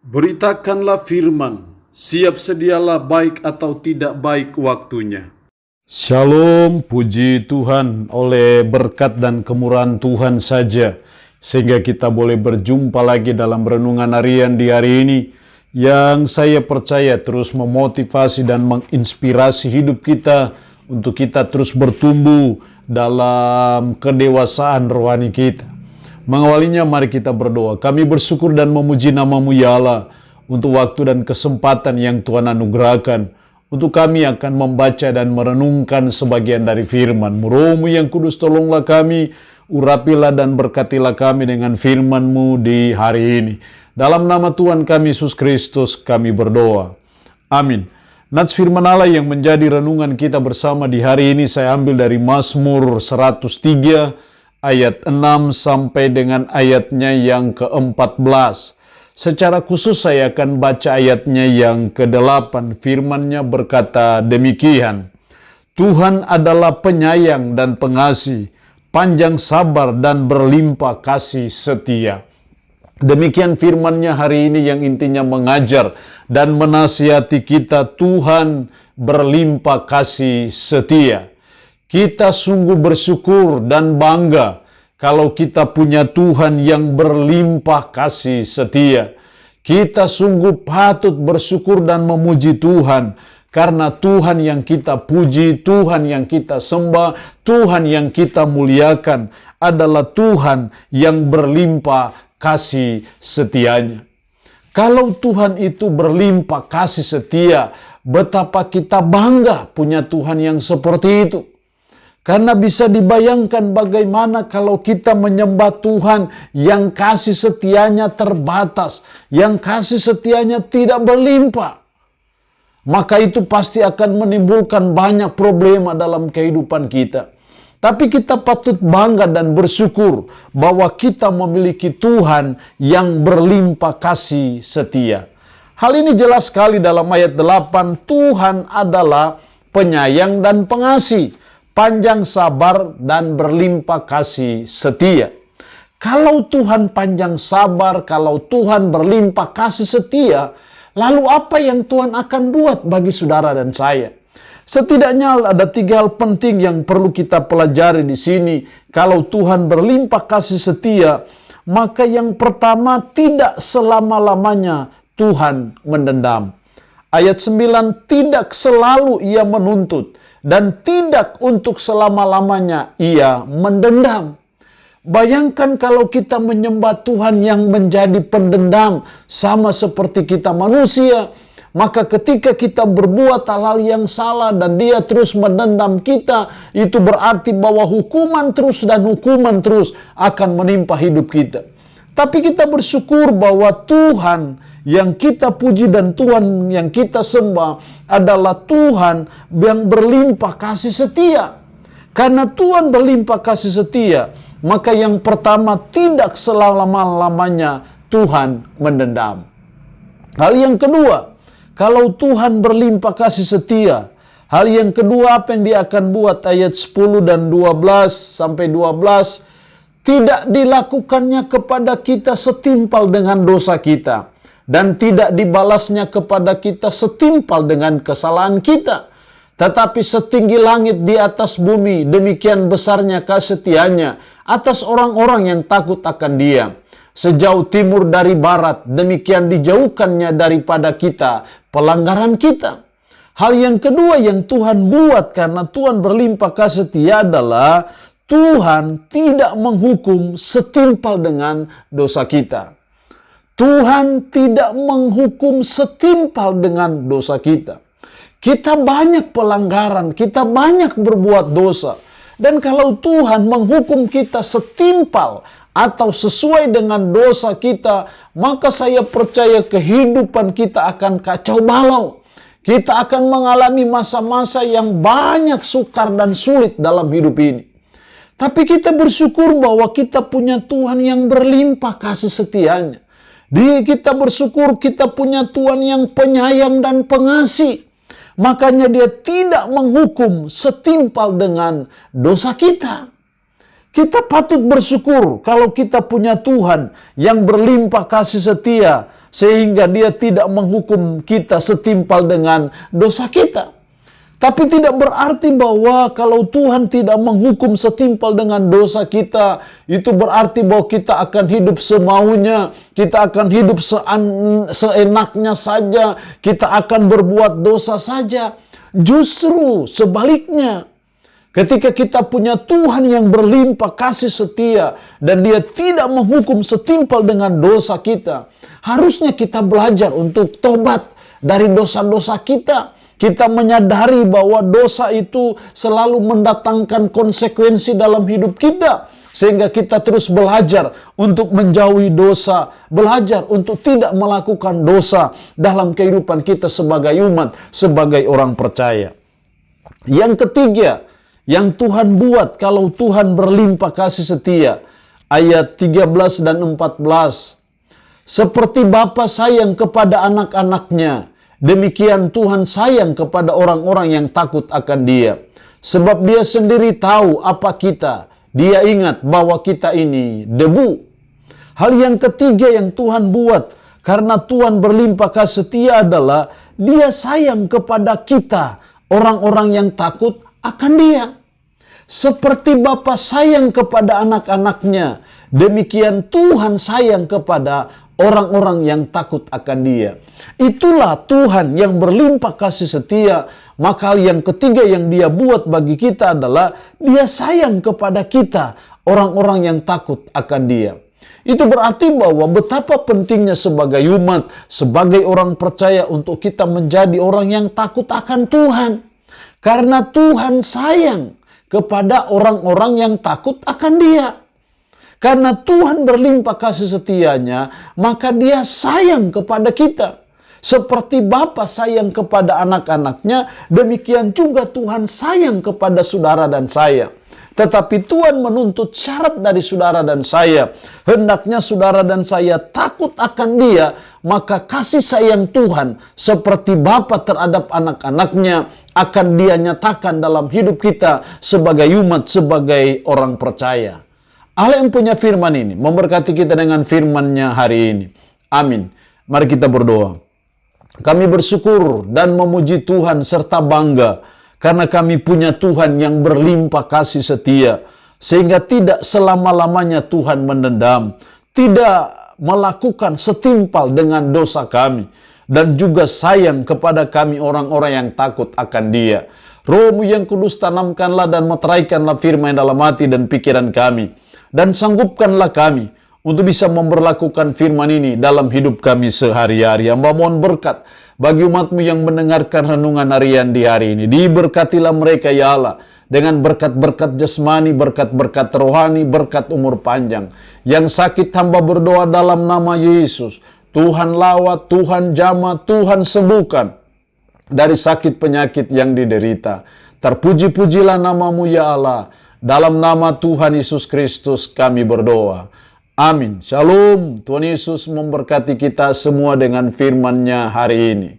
Beritakanlah firman, siap sedialah baik atau tidak baik waktunya. Shalom, puji Tuhan, oleh berkat dan kemurahan Tuhan saja, sehingga kita boleh berjumpa lagi dalam renungan harian di hari ini, yang saya percaya terus memotivasi dan menginspirasi hidup kita, untuk kita terus bertumbuh dalam kedewasaan rohani kita. Mengawalinya mari kita berdoa. Kami bersyukur dan memuji nama-Mu ya Allah, untuk waktu dan kesempatan yang Tuhan anugerahkan, untuk kami akan membaca dan merenungkan sebagian dari firman-Mu. Roh-Mu yang kudus, tolonglah kami, urapilah dan berkatilah kami dengan firman-Mu di hari ini. Dalam nama Tuhan kami Yesus Kristus kami berdoa. Amin. Nats firman Allah yang menjadi renungan kita bersama di hari ini saya ambil dari Mazmur 103 ayat 6 sampai dengan ayatnya yang ke-14. Secara khusus saya akan baca ayatnya yang ke-8. Firman-Nya berkata demikian. Tuhan adalah penyayang dan pengasih, panjang sabar dan berlimpah kasih setia. Demikian firman-Nya hari ini yang intinya mengajar dan menasihati kita. Tuhan berlimpah kasih setia. Kita sungguh bersyukur dan bangga kalau kita punya Tuhan yang berlimpah kasih setia. Kita sungguh patut bersyukur dan memuji Tuhan, karena Tuhan yang kita puji, Tuhan yang kita sembah, Tuhan yang kita muliakan adalah Tuhan yang berlimpah kasih setianya. Kalau Tuhan itu berlimpah kasih setia, betapa kita bangga punya Tuhan yang seperti itu. Karena bisa dibayangkan bagaimana kalau kita menyembah Tuhan yang kasih setianya terbatas, yang kasih setianya tidak berlimpah. Maka itu pasti akan menimbulkan banyak problema dalam kehidupan kita. Tapi kita patut bangga dan bersyukur bahwa kita memiliki Tuhan yang berlimpah kasih setia. Hal ini jelas sekali dalam ayat 8, Tuhan adalah penyayang dan pengasih, panjang sabar dan berlimpah kasih setia. Kalau Tuhan panjang sabar, kalau Tuhan berlimpah kasih setia, lalu apa yang Tuhan akan buat bagi saudara dan saya? Setidaknya ada 3 hal penting yang perlu kita pelajari di sini. Kalau Tuhan berlimpah kasih setia, maka yang pertama, tidak selama-lamanya Tuhan mendendam. Ayat 9, tidak selalu Ia menuntut, dan tidak untuk selama-lamanya Ia mendendam. Bayangkan kalau kita menyembah Tuhan yang menjadi pendendam, sama seperti kita manusia, maka ketika kita berbuat hal-hal yang salah dan Dia terus mendendam kita, itu berarti bahwa hukuman terus dan hukuman terus akan menimpa hidup kita. Tapi kita bersyukur bahwa Tuhan yang kita puji dan Tuhan yang kita sembah adalah Tuhan yang berlimpah kasih setia. Karena Tuhan berlimpah kasih setia, maka yang pertama, tidak selama-lamanya Tuhan mendendam. Hal yang kedua, kalau Tuhan berlimpah kasih setia, hal yang kedua apa yang Dia akan buat? Ayat 10 dan 12 sampai 12, tidak dilakukannya kepada kita setimpal dengan dosa kita, dan tidak dibalasnya kepada kita setimpal dengan kesalahan kita. Tetapi setinggi langit di atas bumi, demikian besarnya kasih setianya atas orang-orang yang takut akan Dia. Sejauh timur dari barat, demikian dijauhkannya daripada kita pelanggaran kita. Hal yang kedua yang Tuhan buat karena Tuhan berlimpah kasih setia adalah Tuhan tidak menghukum setimpal dengan dosa kita. Tuhan tidak menghukum setimpal dengan dosa kita. Kita banyak pelanggaran, kita banyak berbuat dosa. Dan kalau Tuhan menghukum kita setimpal atau sesuai dengan dosa kita, maka saya percaya kehidupan kita akan kacau balau. Kita akan mengalami masa-masa yang banyak sukar dan sulit dalam hidup ini. Tapi kita bersyukur bahwa kita punya Tuhan yang berlimpah kasih setianya. Kita bersyukur kita punya Tuhan yang penyayang dan pengasih. Makanya Dia tidak menghukum setimpal dengan dosa kita. Kita patut bersyukur kalau kita punya Tuhan yang berlimpah kasih setia. sehingga dia tidak menghukum kita setimpal dengan dosa kita. Tapi tidak berarti bahwa kalau Tuhan tidak menghukum setimpal dengan dosa kita, itu berarti bahwa kita akan hidup semaunya, kita akan hidup seenaknya saja, kita akan berbuat dosa saja. Justru sebaliknya, ketika kita punya Tuhan yang berlimpah kasih setia dan dia tidak menghukum setimpal dengan dosa kita, harusnya kita belajar untuk tobat dari dosa-dosa kita. Kita menyadari bahwa dosa itu selalu mendatangkan konsekuensi dalam hidup kita. Sehingga kita terus belajar untuk menjauhi dosa. Belajar untuk tidak melakukan dosa dalam kehidupan kita sebagai umat, sebagai orang percaya. Yang ketiga, yang Tuhan buat kalau Tuhan berlimpah kasih setia. Ayat 13 dan 14. Seperti Bapa sayang kepada anak-anaknya, demikian Tuhan sayang kepada orang-orang yang takut akan Dia. Sebab Dia sendiri tahu apa kita. Dia ingat bahwa kita ini debu. Hal yang ketiga yang Tuhan buat karena Tuhan berlimpah kasih setia adalah Dia sayang kepada kita, orang-orang yang takut akan Dia. Seperti Bapa sayang kepada anak-anaknya, demikian Tuhan sayang kepada orang-orang yang takut akan Dia. Itulah Tuhan yang berlimpah kasih setia. Maka yang ketiga yang Dia buat bagi kita adalah Dia sayang kepada kita, orang-orang yang takut akan Dia. Itu berarti bahwa betapa pentingnya sebagai umat, sebagai orang percaya untuk kita menjadi orang yang takut akan Tuhan. Karena Tuhan sayang kepada orang-orang yang takut akan Dia. Karena Tuhan berlimpah kasih setianya, maka Dia sayang kepada kita. Seperti Bapa sayang kepada anak-anaknya, demikian juga Tuhan sayang kepada saudara dan saya. Tetapi Tuhan menuntut syarat dari saudara dan saya. Hendaknya saudara dan saya takut akan Dia, maka kasih sayang Tuhan seperti Bapa terhadap anak-anaknya akan Dia nyatakan dalam hidup kita sebagai umat, sebagai orang percaya. Allah yang punya firman ini memberkati kita dengan firman-Nya hari ini. Amin. Mari kita berdoa. Kami bersyukur dan memuji Tuhan serta bangga karena kami punya Tuhan yang berlimpah kasih setia. Sehingga tidak selama-lamanya Tuhan mendendam. Tidak melakukan setimpal dengan dosa kami. Dan juga sayang kepada kami orang-orang yang takut akan Dia. Roh-Mu yang kudus tanamkanlah dan meteraikanlah firman dalam hati dan pikiran kami. Dan sanggupkanlah kami untuk bisa memperlakukan firman ini dalam hidup kami sehari-hari. Hamba mohon berkat bagi umat-Mu yang mendengarkan renungan harian di hari ini. Diberkatilah mereka ya Allah dengan berkat-berkat jasmani, berkat-berkat rohani, berkat umur panjang. Yang sakit hamba berdoa dalam nama Yesus. Tuhan lawat, Tuhan jamah, Tuhan sembuhkan dari sakit penyakit yang diderita. Terpuji-pujilah nama-Mu ya Allah. Dalam nama Tuhan Yesus Kristus kami berdoa. Amin. Shalom. Tuhan Yesus memberkati kita semua dengan firman-Nya hari ini.